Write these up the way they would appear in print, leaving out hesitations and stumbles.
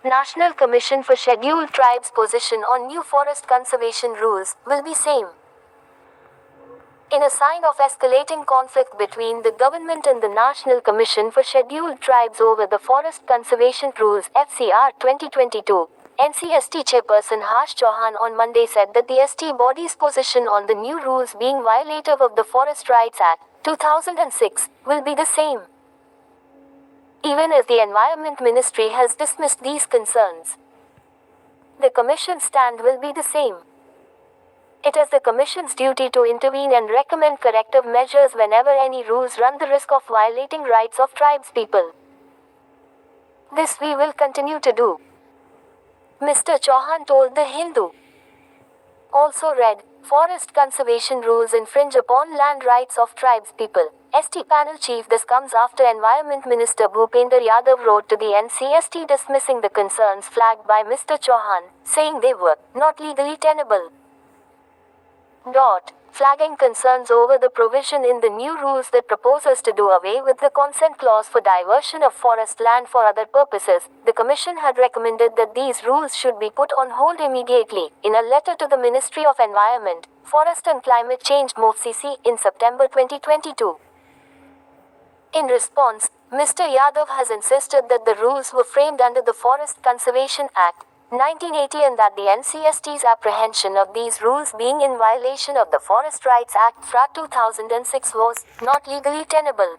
National Commission for Scheduled Tribes position on new forest conservation rules will be same. In a sign of escalating conflict between the government and the National Commission for Scheduled Tribes over the Forest Conservation Rules FCR 2022, NCST chairperson Harsh Chauhan on Monday said that the ST body's position on the new rules being violative of the Forest Rights Act 2006 will be the same. Even as the Environment Ministry has dismissed these concerns, the Commission's stand will be the same. It is the Commission's duty to intervene and recommend corrective measures whenever any rules run the risk of violating rights of tribespeople. This we will continue to do, Mr. Chauhan told The Hindu. Also read, Forest conservation rules infringe upon land rights of tribespeople. ST panel chief. This comes after Environment Minister Bhupender Yadav wrote to the NCST dismissing the concerns flagged by Mr. Chauhan, saying they were not legally tenable. Flagging concerns over the provision in the new rules that proposes to do away with the consent clause for diversion of forest land for other purposes, the Commission had recommended that these rules should be put on hold immediately, in a letter to the Ministry of Environment, Forest and Climate Change (MoFCC) in September 2022. In response, Mr. Yadav has insisted that the rules were framed under the Forest Conservation Act 1980 and that the NCST's apprehension of these rules being in violation of the Forest Rights Act FRA 2006 was not legally tenable.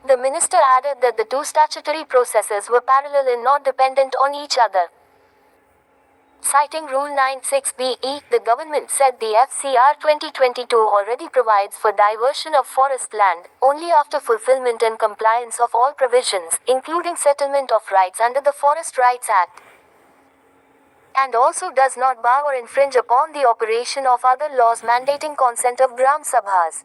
The minister added that the two statutory processes were parallel and not dependent on each other. Citing Rule 96BE, the government said the FCR 2022 already provides for diversion of forest land only after fulfillment and compliance of all provisions, including settlement of rights under the Forest Rights Act, and also does not bar or infringe upon the operation of other laws mandating consent of Gram Sabhas.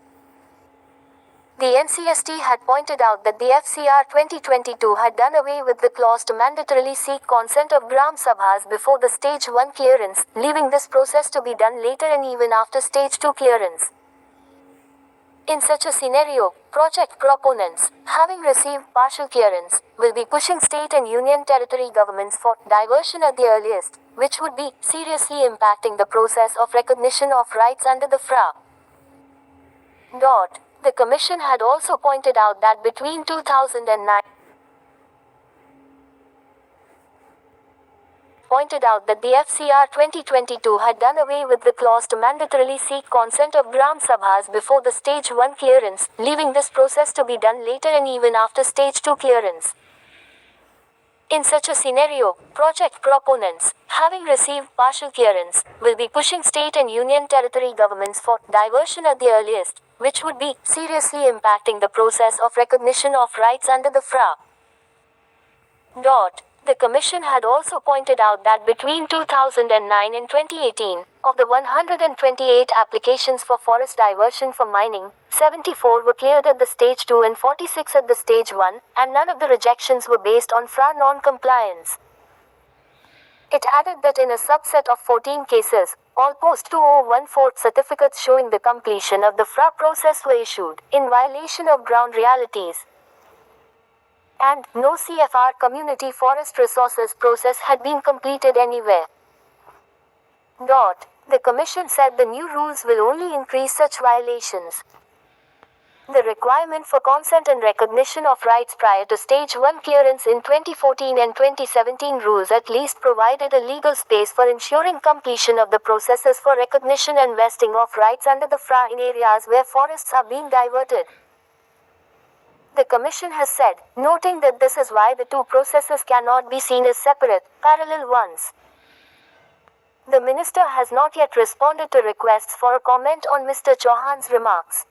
The NCST had pointed out that the FCR 2022 had done away with the clause to mandatorily seek consent of Gram Sabhas before the Stage 1 clearance, leaving this process to be done later and even after Stage 2 clearance. In such a scenario, project proponents, having received partial clearance, will be pushing state and union territory governments for diversion at the earliest, which would be seriously impacting the process of recognition of rights under the FRA. The Commission had also pointed out that between 2009 that the FCR 2022 had done away with the clause to mandatorily seek consent of Gram Sabhas before the Stage 1 clearance, leaving this process to be done later and even after Stage 2 clearance. In such a scenario, project proponents, having received partial clearance, will be pushing state and union territory governments for diversion at the earliest, which would be seriously impacting the process of recognition of rights under the FRA. The Commission had also pointed out that between 2009 and 2018, of the 128 applications for forest diversion for mining, 74 were cleared at the Stage 2 and 46 at the Stage 1, and none of the rejections were based on FRA non-compliance. It added that in a subset of 14 cases, all post-2014 certificates showing the completion of the FRA process were issued, in violation of ground realities, and no CFR community forest resources process had been completed anywhere. The Commission said the new rules will only increase such violations. The requirement for consent and recognition of rights prior to Stage 1 clearance in 2014 and 2017 rules at least provided a legal space for ensuring completion of the processes for recognition and vesting of rights under the FRA in areas where forests are being diverted. The Commission has said, noting that this is why the two processes cannot be seen as separate, parallel ones. The Minister has not yet responded to requests for a comment on Mr. Chauhan's remarks.